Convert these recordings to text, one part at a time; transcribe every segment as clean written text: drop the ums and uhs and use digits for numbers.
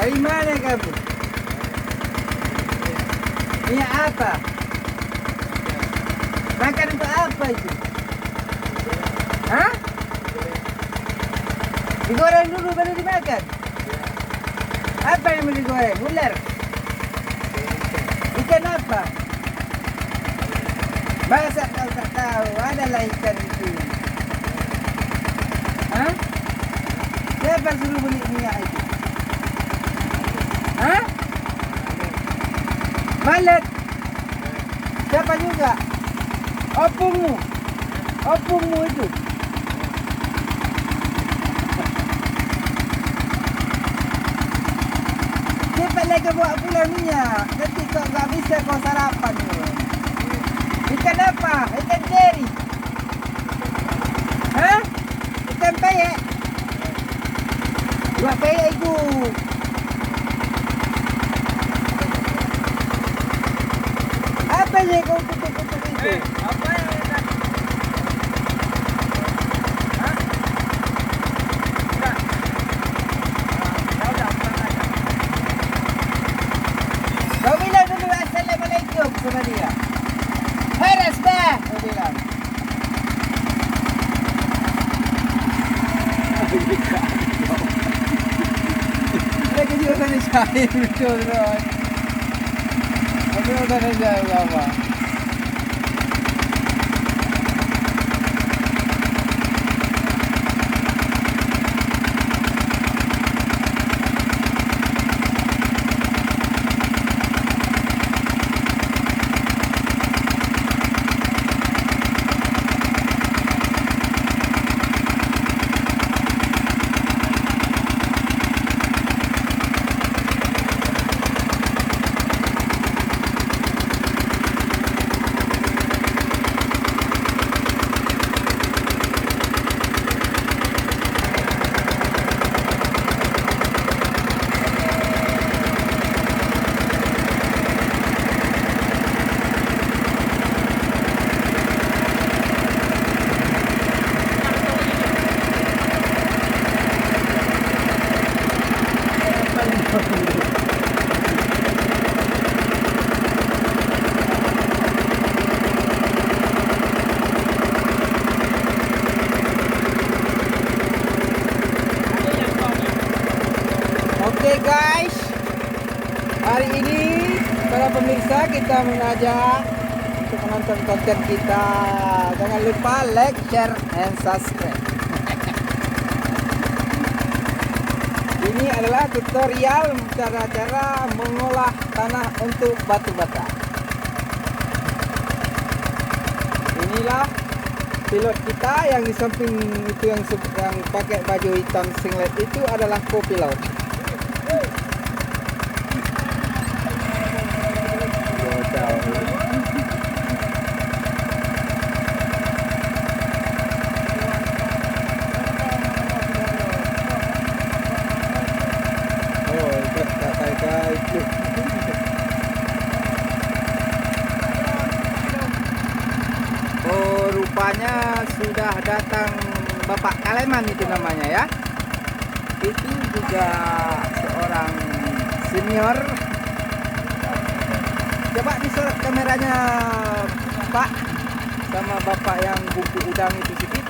Dari mana kamu? Minyak apa? Makan untuk apa itu? Hah? Digoreng dulu baru dimakan? Apa yang mau digoreng? Ular? Ikan apa? Masa kau tak tahu adalah ikan itu? Hah? Siapa suruh beli minyak itu? Hah? Malet? Siapa juga? Opungmu? Opungmu itu? Cepat lagi buat pulang minyak. Nanti kau tak bisa kau sarapan. Ikan apa? Ikan teri? Hah? Ikan peyek? Buat peyek itu. Apa yang kau tutup-tutup itu? Apa yang tak? Hah? Enggak. Kau dah pulang aja. Kau bilang dulu Assalamualaikum sama dia. Hai Rasbah, kau bilang. Lagi dia tanya saya betul kan. Apa yang tanya saya apa? Oke guys, hari ini para pemirsa kita mengajak untuk menonton konten kita. Jangan lupa like, share, and subscribe. Ini adalah tutorial cara-cara mengolah tanah untuk batu bata. Inilah pilot kita yang di samping itu yang pakai baju hitam singlet itu adalah co-pilot. Oh, rupanya sudah datang Bapak Kaleman itu namanya ya. Itu juga seorang senior. Coba disorot kameranya Pak, sama Bapak yang bungkuk udang itu sedikit.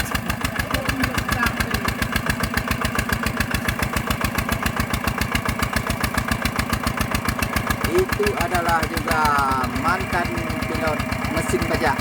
Itu adalah juga mantan pilot mesin baja.